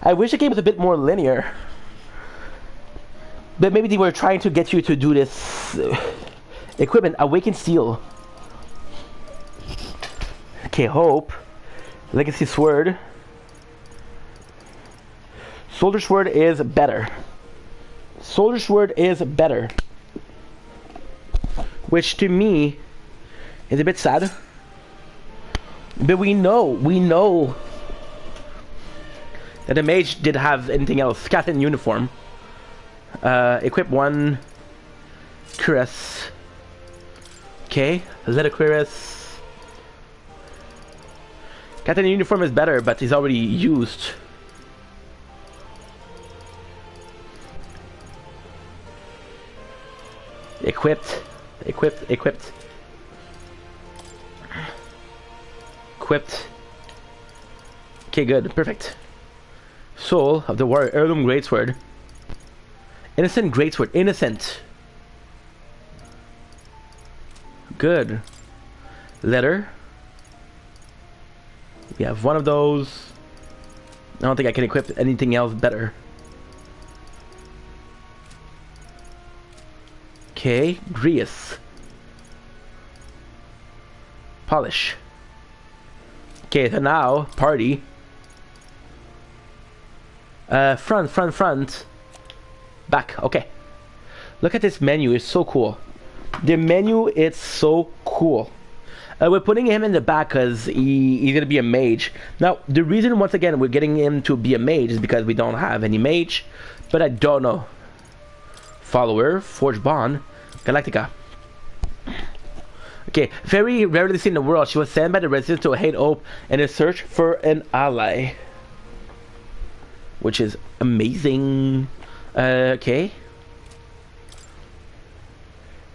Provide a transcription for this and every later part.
I wish the game was a bit more linear. But maybe they were trying to get you to do this equipment. Awakened Steel. Okay, Hope. Legacy Sword. Soldier Sword is better. Soldier Sword is better. Which to me is a bit sad. But we know that the mage did have anything else. Captain uniform. Equip 1 cuirass. Okay, leather cuirass. Captain uniform is better, but he's already used. Equipped. Equipped. Okay, good, perfect. Soul of the Warrior, Heirloom Greatsword. Innocent Greatsword, innocent. Good. Letter. We have one of those. I don't think I can equip anything else better. Okay, Grius. Polish. Okay, so now, party. Front. Back, okay. Look at this menu, it's so cool. The menu, it's so cool. We're putting him in the back because he's gonna be a mage. Now, the reason, once again, we're getting him to be a mage is because we don't have any mage. But I don't know. Follower, Forge Bond, Galactica. Okay, very rarely seen in the world, she was sent by the residents to Hate Hope in a search for an ally. Which is amazing. Okay.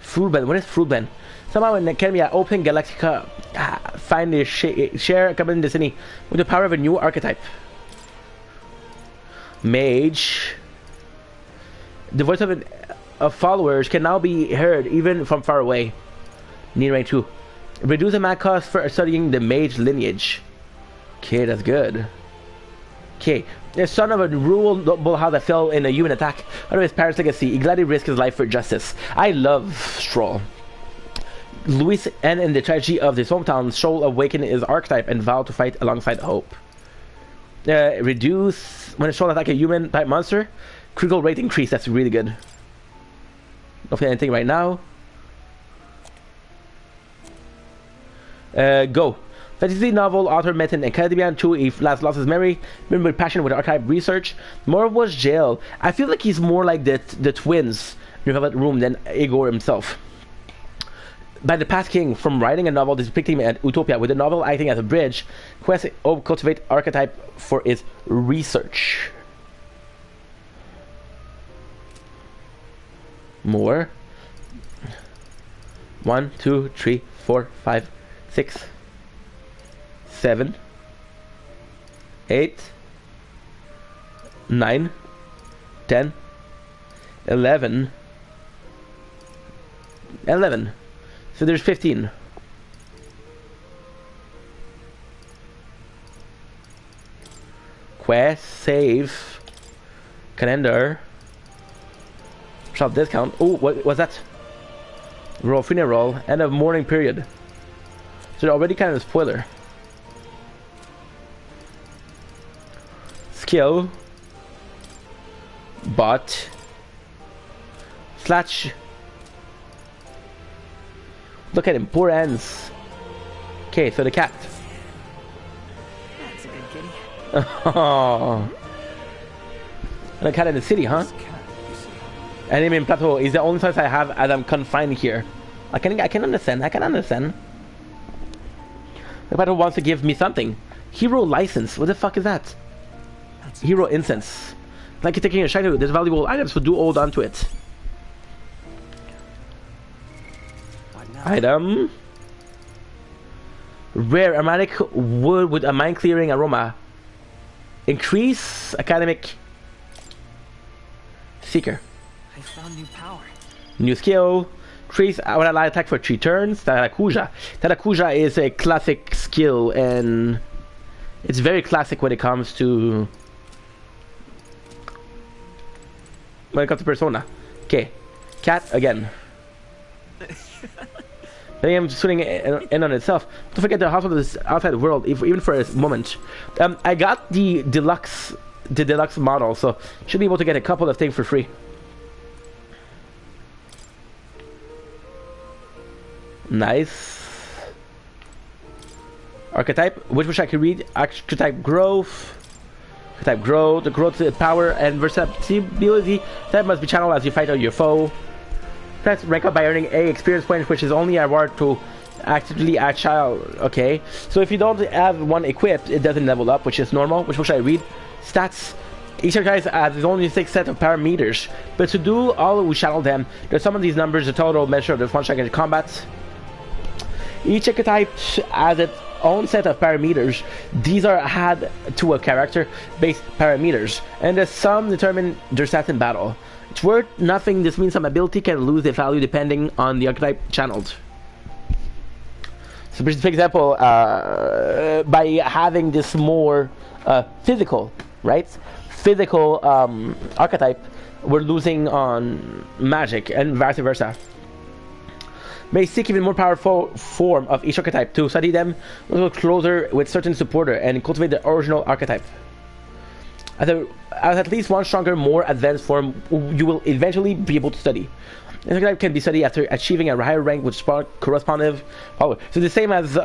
Fruitblend, what is Fruitblend? Somehow in the Academy at Open Galactica find the share coming in the city with the power of a new archetype. Mage. The voice of followers can now be heard even from far away. Near range 2. Reduce the mag cost for studying the mage lineage. Okay, that's good. Okay, the son of a rural noble house that fell in a human attack under his parents' legacy, he gladly risked his life for justice. I love Stroll. Louis and in the tragedy of his hometown, Stroll awakened his archetype and vowed to fight alongside Hope. Reduce when Stroll attack a human type monster, critical rate increase. That's really good. Don't feel anything right now. Go. Fantasy novel author met in Academia 2. He last lost his memory. Remember passion with archive research. More was jail. I feel like he's more like the twins in the Velvet Room than Igor himself. By the past king, from writing a novel depicting him at Utopia, with the novel acting as a bridge, Quest Hope cultivate archetype for his research. More. 1, 2, 3, 4, 5, 6, 7, 8, 9, 10, 11. So there's 15. Quest, save, calendar, shop discount. Oh, what was that? Roll, free roll, end of morning period. So already kind of a spoiler. Skill, bot, slash. Look at him, poor ends. Okay, so the cat. That's a good kitty. Oh. And a cat in the city, huh? Enemy in plateau is the only choice I have as I'm confined here. I can understand. The plateau wants to give me something. Hero license. What the fuck is that? That's Hero incense. Like you're taking a shine to it. There's valuable items, so do hold on to it. Item. Rare aromatic wood with a mind clearing aroma. Increase academic seeker. I found new power. New skill. Increase when I attack for 3 turns. Tarakuja. Tarakuja is a classic skill and it's very classic when it comes to when it comes to Persona. Okay, cat again. I think I'm swinging in on itself. Don't forget the hustle of this outside world, even for a moment. I got the deluxe model, so should be able to get a couple of things for free. Nice. Archetype, which I can read. Archetype growth. Archetype growth. The growth, power, and versatility. That must be channeled as you fight out your foe. Press rank up by earning a experience point, which is only a reward to actively agile. Okay, so if you don't have one equipped, it doesn't level up, which is normal. Which should I read? Stats. Each archetype has only 6 sets of parameters, but to do all, we channel them. There's some of these numbers, the total measure of the one-shot in combat. Each archetype has its own set of parameters. These are added to a character-based parameters, and the sum determine their stats in battle. It's worth nothing. This means some ability can lose their value depending on the archetype channeled. So, for example, by having this more physical, right? Physical archetype, we're losing on magic, and vice versa. May seek even more powerful form of each archetype to study them a little closer with certain supporter and cultivate the original archetype. As at least one stronger, more advanced form, you will eventually be able to study. This archetype can be studied after achieving a higher rank with corresponding power. So the same as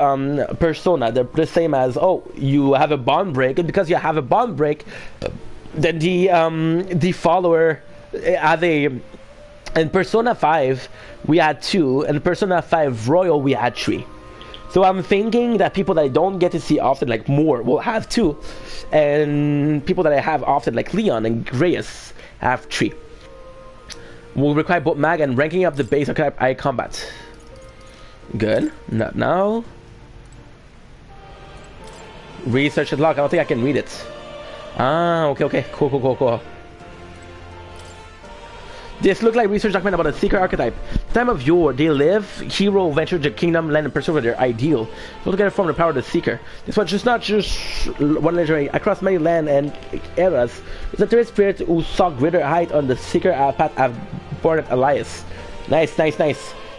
Persona, the same as, oh, you have a bond break, and because you have a bond break, then the follower has a... In Persona 5, we had 2, and Persona 5 Royal, we had 3. So I'm thinking that people that I don't get to see often, like more, will have 2, and people that I have often, like Leon and Reyes, have 3. Will require both mag and ranking up the base I combat. Good. Not now. Research the log. I don't think I can read it. Ah, okay. Cool. This looks like research document about a secret archetype. Time of yore, they live, hero, venture to kingdom, land, and pursue their ideal. So together form the power of the seeker. This one's just not just one legendary. Across many land and eras, it's a third spirit who saw greater height on the seeker path of born at Elias. Nice.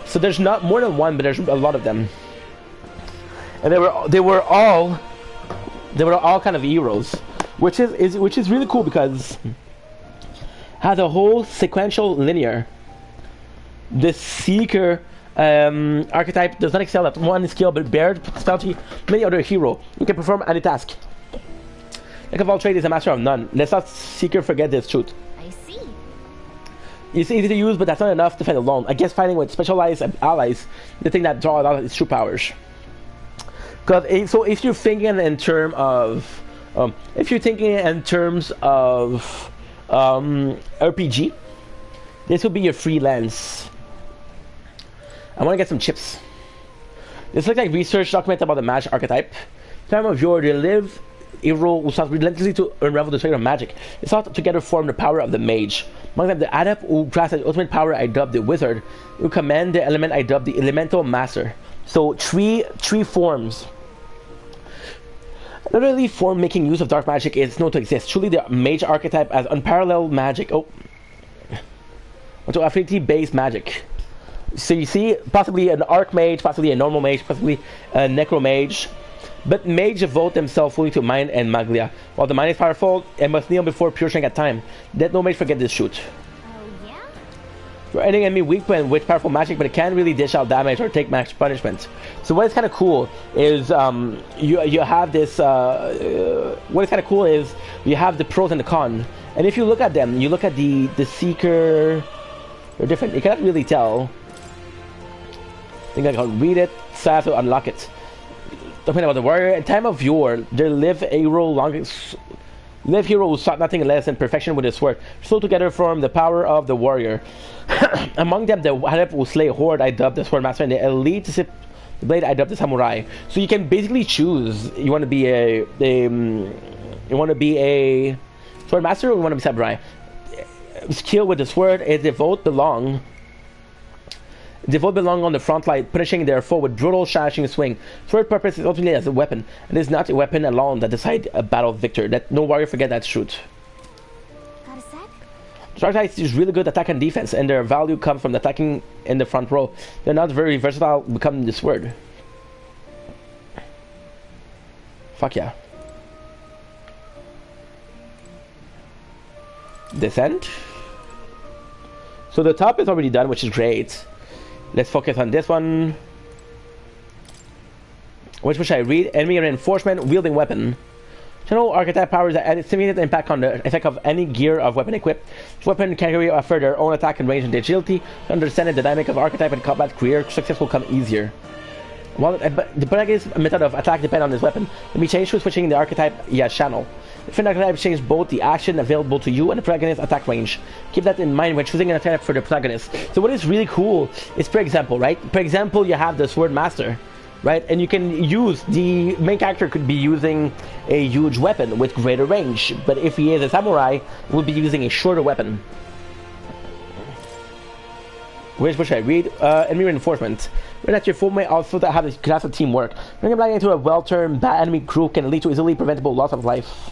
So there's not more than one, but there's a lot of them. And they were all kind of heroes, which is really cool because has a whole sequential linear. The seeker archetype does not excel at one skill, but bears specialty many other hero. You can perform any task. Like of all trade is a master of none. Let's not seeker forget this truth. I see. It's easy to use, but that's not enough to fight alone. I guess fighting with specialized allies, the thing that draws out its true powers. Because so if you're thinking in terms of RPG, this will be your freelance. I want to get some chips. This looks like research document about the magic archetype. Time of yore, they live hero who sought relentlessly to unravel the secret of magic. They sought together form the power of the mage. Among them, the adept who grasps the ultimate power, I dub the wizard. Who command the element, I dub the elemental master. So three forms. Not only form making use of dark magic is known to exist. Truly, the mage archetype has unparalleled magic. To affinity-based magic. So you see, possibly an archmage, possibly a normal mage, possibly a necromage. But mage devote themselves fully to mind and maglia. While the mind is powerful, it must kneel before pure strength at time. Let no mage forget this truth. Oh yeah? For any enemy weak when with powerful magic, but it can't really dish out damage or take max punishment. So what is kind of cool is you have this. What is kind of cool is you have the pros and the cons. And if you look at them, you look at the seeker. They're different. You cannot really tell. I think I can read it, so I have to unlock it. Talking about the warrior, in time of yore, there live hero who sought nothing less than perfection with his sword. So together form the power of the warrior. Among them, the adept will slay a horde, I dub the sword master, and the elite to sip the blade, I dub the samurai. So you can basically choose. You want to be a sword master, or you want to be samurai. Skill with the sword is devote belong on the front line, punishing their foe with brutal, slashing swing. Sword purpose is ultimately as a weapon, and it is not a weapon alone that decides a battle victor. That no warrior forget that truth. Got a sec? Archetypes is really good attack and defense, and their value comes from attacking in the front row. They're not very versatile becoming this word. Fuck yeah. Descent. So the top is already done, which is great. Let's focus on this one. Which should I read? Enemy reinforcement, wielding weapon. Channel archetype powers that add significant impact on the effect of any gear of weapon equipped. This weapon category offer their own attack and range and agility. Understanding the dynamic of archetype and combat career success will come easier. While the protagonist's method of attack depends on this weapon, can be changed through switching the archetype channel. Different archetypes change both the action available to you and the protagonist's attack range. Keep that in mind when choosing an attack for the protagonist. So what is really cool is, for example, right? For example, you have the Sword Master, right? And you can use, the main character could be using a huge weapon with greater range, but if he is a samurai, he will be using a shorter weapon. Which should I read? Enemy reinforcement. When that your foe may also have a class of teamwork. Bringing black into a well-turned bad enemy crew can lead to easily preventable loss of life.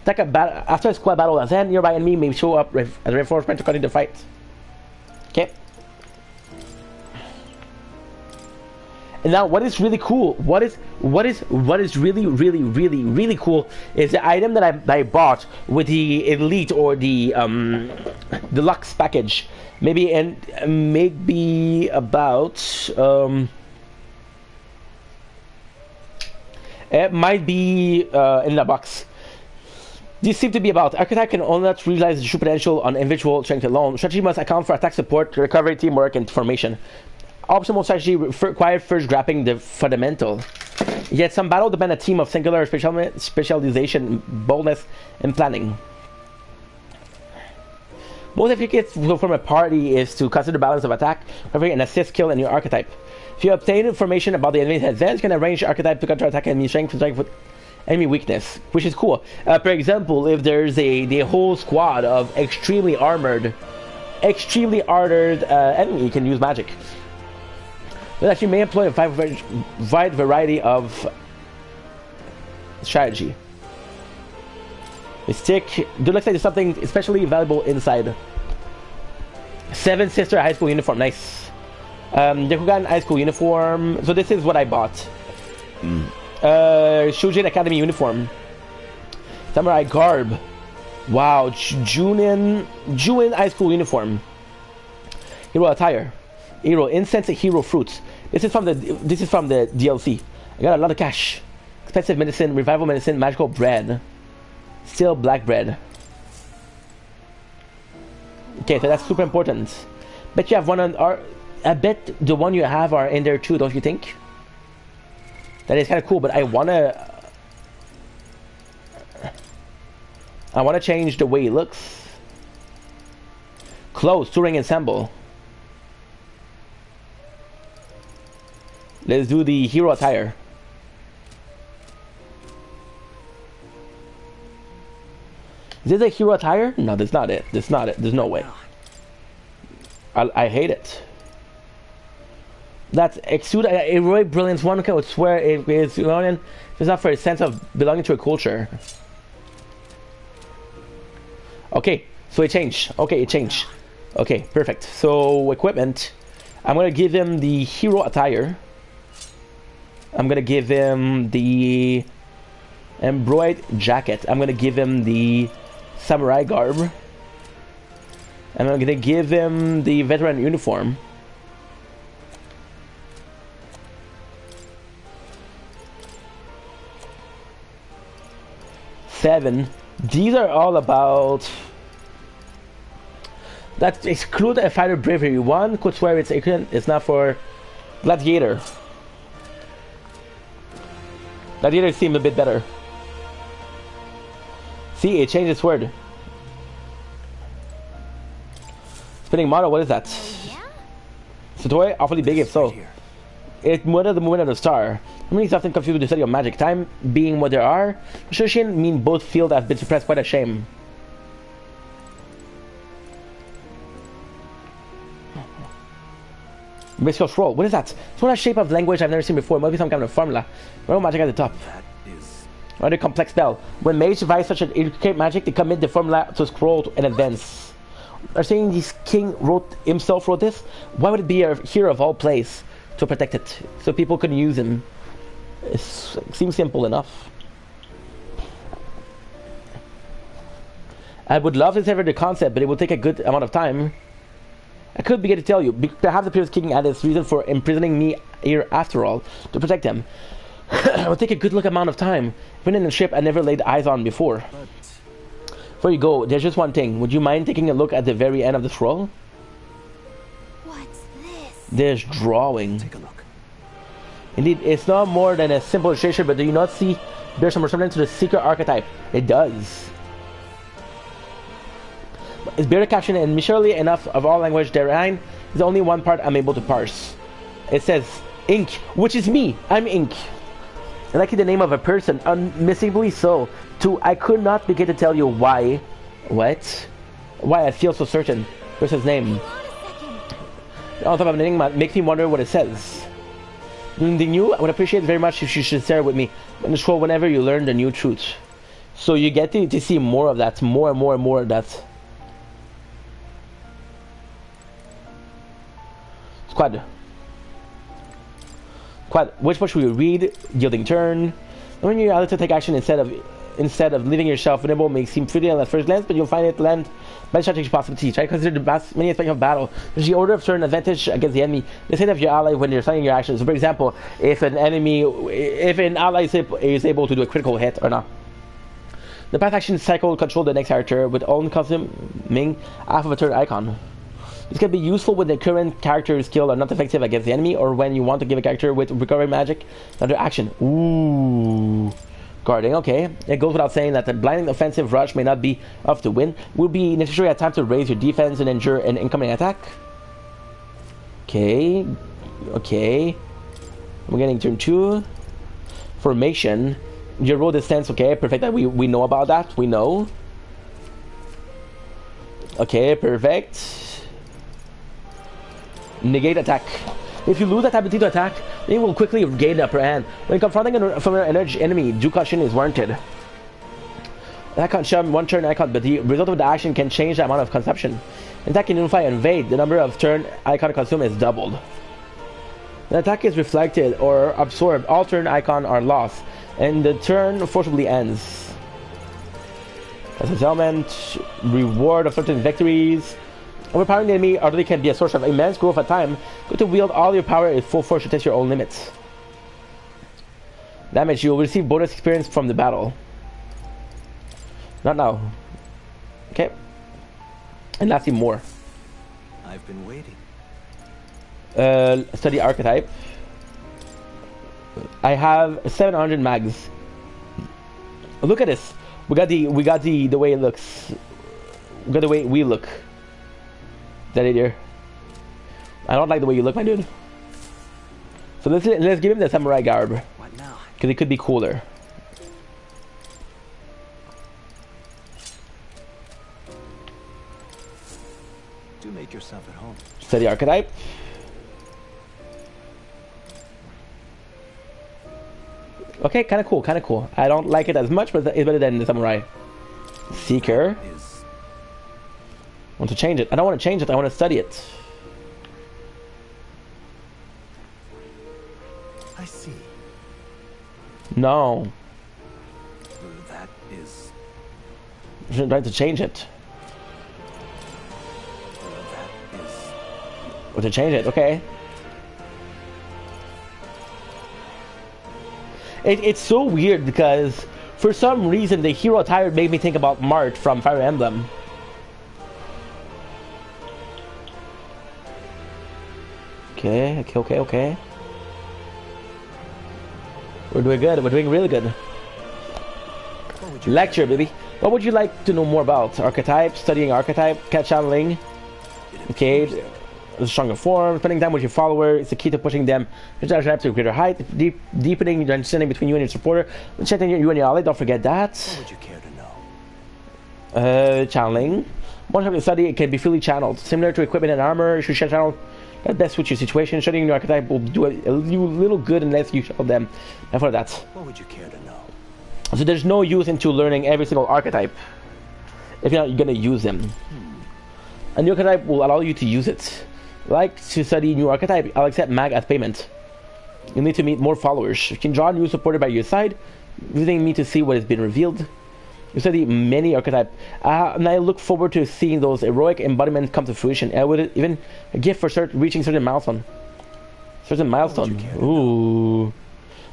After a squad battle has ended, nearby enemy may show up as reinforcement to continue the fight. Okay. And now, what is really cool? What is really cool is the item that I bought with the elite or the deluxe package. Maybe about it might be in the box. These seem to be about archetype can only not realize the true potential on individual strength alone. Strategy must account for attack support, recovery, teamwork, and formation. Optimal strategy required first grasping the fundamental. Yet some battle depend on a team of singular specialization, boldness, and planning. Most efficacious from a party is to consider the balance of attack, recovery, and assist skill in your archetype. If you obtain information about the enemy's advance, you can arrange your archetype to counterattack enemy strength with enemy weakness, which is cool. For example, if there's the whole squad of extremely armored enemy, you can use magic. But actually may employ a wide variety of strategy. Mystic. It looks like there's something especially valuable inside. Seven Sister high school uniform. Nice. Dekugan high school uniform. So this is what I bought. Shujin Academy uniform. Samurai garb. Wow. Junin high school uniform. Hero attire. Hero incense and hero fruits. This is from the DLC. I got a lot of cash. Expensive medicine, revival medicine, magical bread. Still black bread. Okay, so that's super important. Bet you have one on our. I bet the one you have are in there too, don't you think? That is kind of cool, but I wanna change the way it looks. Clothes, touring ensemble. Let's do the hero attire. Is this a hero attire? No, that's not it. That's not it. There's no way. I hate it. That's exude a heroic brilliance. One can swear it is Union. It's not for a sense of belonging to a culture. Okay, so it changed. Okay, it changed. Okay, perfect. So equipment. I'm gonna give him the hero attire. I'm gonna give him the embroidered jacket. I'm gonna give him the samurai garb. And I'm gonna give him the veteran uniform. Seven. These are all about. That exclude a fighter bravery. One could swear it's not for gladiator. Gladiator seems a bit better. See, it changed its word. Spinning model, what is that? Satoy, awfully big if so. It murdered the movement of the star. Many is often confused with the study of magic. Time being what there are. Shushin mean both field has been suppressed, quite a shame. Mystical scroll, what is that? It's one shape of language I've never seen before. It must be some kind of formula. Royal magic at the top. Another complex spell. When mages devise such an intricate magic, they commit the formula to scroll and advance. are saying this king himself wrote this. Why would it be here of all place to protect it, so people could use him? It seems simple enough. I would love to sever the concept, but it will take a good amount of time. I could begin to tell you. Perhaps the previous king had his reason for imprisoning me here after all, to protect them. It would take a good amount of time. Been in a ship I never laid eyes on before. Before you go, there's just one thing. Would you mind taking a look at the very end of the scroll? What's this? There's drawing. Take a look. Indeed, it's not more than a simple illustration, but do you not see there's some resemblance to the secret archetype? It does. It's barely captioned, and surely enough of all language therein is only one part I'm able to parse. It says ink, which is me. I'm ink. Likely the name of a person, unmistakably so. Too, I could not begin to tell you why. What? Why I feel so certain. Where's his name? On top of anything, makes me wonder what it says. Anything new? I would appreciate it very much if you should share with me in the scroll whenever you learn the new truth. So you get to see more of that, more and more and more of that. Squad. Which one should we read? Yielding turn. When you're allowed to take action instead of leaving yourself vulnerable may seem trivial at first glance, but you'll find it land by strategic possibilities. Try to consider the many aspects of battle. There's the order of turn advantage against the enemy. The state of your ally when you're studying your actions. So for example, if an ally is able to do a critical hit or not. The path action cycle control the next character with only consuming half of a turn icon. This can be useful when the current character skill are not effective against the enemy, or when you want to give a character with recovery magic another action. Ooh. Guarding, okay. It goes without saying that the blinding offensive rush may not be enough to win. Will be necessary at times to raise your defense and endure an incoming attack. Okay. Okay. We're getting turn 2. Formation. Your roll distance, okay, perfect. That we know about that. We know. Okay, perfect. Negate attack. If you lose that ability to attack, they will quickly gain the upper hand. When confronting from an energy enemy, due caution is warranted. Attack can shove one turn icon, but the result of the action can change the amount of consumption. An attack can unify and invade. The number of turn icon consumed is doubled. An attack is reflected or absorbed. All turn icon are lost, and the turn forcibly ends. As a element, reward of certain victories. Overpowering the enemy utterly can be a source of immense growth at time. Go to wield all your power at full force to test your own limits. Damage. You will receive bonus experience from the battle. Not now. Okay. And lastly, more. I've been waiting. Study archetype. I have 700 mags. Look at this. We got the way it looks. We got the way we look. Is that it here? I don't like the way you look, my dude. So let's give him the samurai garb. What now? Because it could be cooler. Do make yourself at home. Study archetype. Okay, kind of cool, kind of cool. I don't like it as much, but it's better than the samurai. Seeker. I want to change it. I don't want to change it. I want to study it. I see. No. That is. I'm trying to change it. That is. Or to change it. Okay. It's so weird because for some reason the hero attire made me think about Mart from Fire Emblem. Okay. We're doing good. We're doing really good. Lecture, baby. What would you like to know more about? Archetype, studying archetype, cat channeling. Okay, a stronger form. Spending time with your follower is the key to pushing them to a greater height. Deepening the understanding between you and your supporter. Checking you and your ally. Don't forget that. What would you care to know? Channeling. One time you study, it can be fully channeled. Similar to equipment and armor, you should channel that best suits your situation. Studying your archetype will do a little good unless you channel them. And for that. What would you care to know? So there's no use into learning every single archetype if you're not gonna use them. A new archetype will allow you to use it. Like to study new archetype, I'll accept mag as payment. You need to meet more followers. You can draw new supporter by your side, visiting me to see what has been revealed. You study many archetypes, and I look forward to seeing those heroic embodiments come to fruition. I would even a gift for reaching certain milestone. Ooh.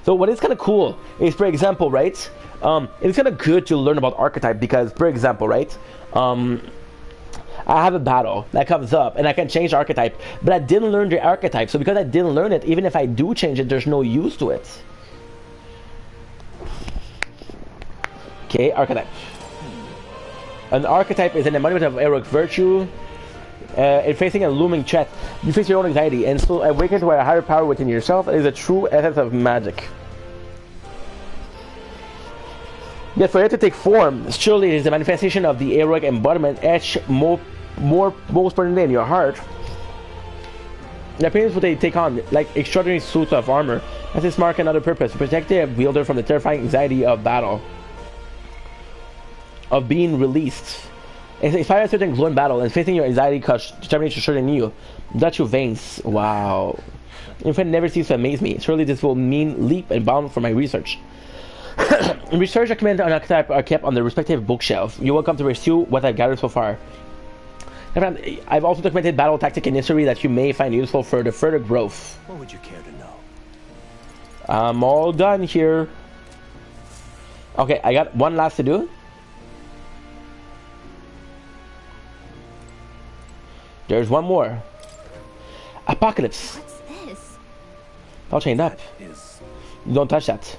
So what is kind of cool is, for example, right? It's kind of good to learn about archetype because, for example, right? I have a battle that comes up and I can change the archetype, but I didn't learn the archetype. So because I didn't learn it, even if I do change it, there's no use to it. Okay, archetype. An archetype is an embodiment of heroic virtue. In facing a looming threat, you face your own anxiety and so awaken to a higher power within yourself. It is a true essence of magic. Yet for it to take form, surely it is the manifestation of the heroic embodiment etched most permanently in your heart. The appearance what they take on, like extraordinary suits of armor, has its mark and other purpose, to protect the wielder from the terrifying anxiety of battle. Of being released. It inspires certain glow in battle, and facing your anxiety cause determination shorten you. That you veins. Wow. Infinite never ceases to amaze me. Surely this will mean leap and bound for my research. Research documents on archetype are kept on the respective bookshelves. You're welcome to pursue what I've gathered so far. I've also documented battle tactic and history that you may find useful for the further growth. What would you care to know? I'm all done here. Okay, I got one last to do. There's one more. Apocalypse. What's this? All chained up. Don't touch that.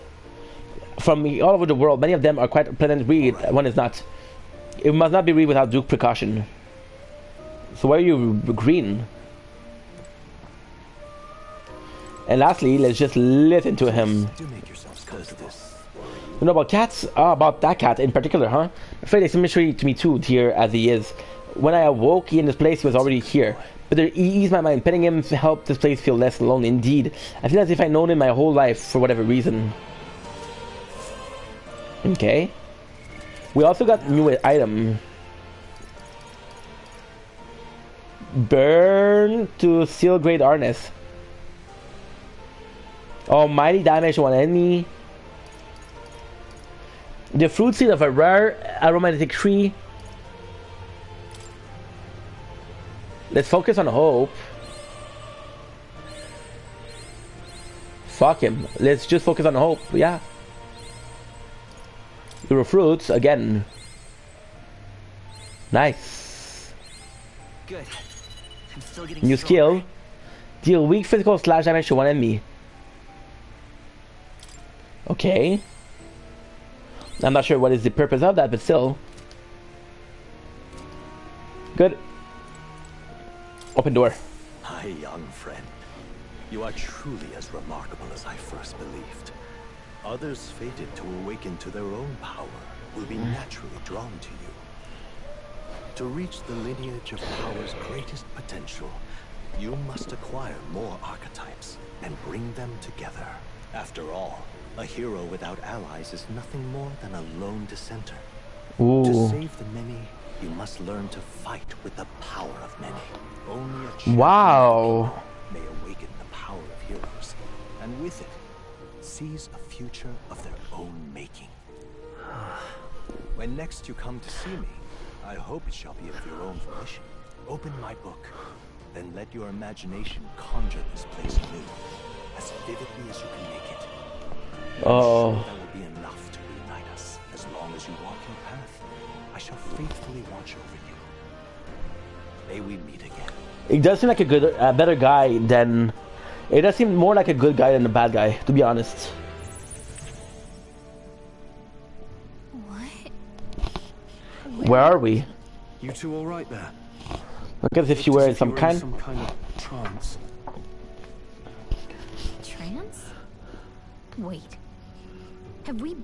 From all over the world, many of them are quite pleasant to read. One is not. It must not be read without due precaution. So why are you green? And lastly, let's just listen to him. Do make yourselves comfortable. You know about cats? About that cat in particular, huh? I'm afraid it's a mystery to me too, dear as he is. When I awoke in this place, he was already here. But there eased my mind, petting him to help this place feel less alone. Indeed, I feel as if I'd known him my whole life for whatever reason. Okay. We also got new item. Burn to seal great hardness. Almighty damage to one enemy. The fruit seed of a rare aromatic tree. Let's focus on hope. Fuck him. Let's just focus on hope. Yeah. Hero fruits again. Nice. Good. I'm still getting New stronger. skill. Deal weak physical slash damage to one enemy. Okay. I'm not sure what is the purpose of that, but still. Good. Open door. My young friend, you are truly as remarkable as I first believed. Others fated to awaken to their own power will be naturally drawn to you. To reach the lineage of power's greatest potential, you must acquire more archetypes and bring them together. After all, a hero without allies is nothing more than a lone dissenter. To Ooh. save the many, you must learn to fight with the power of many. Only a champion Wow. may awaken the power of heroes, and with it, seize a future of their own making. When next you come to see me, I hope it shall be of your own volition. Open my book, then let your imagination conjure this place anew, as vividly as you can make it. Oh. That will be enough to reunite us. As long as you walk your path, I shall faithfully watch over you. May we meet again. It does seem like a better guy than. It does seem more like a good guy than a bad guy, to be honest. What? Where are we? You two all right there? Look as if you were in some kind. Some kind of trance. Trance? Wait. Have we been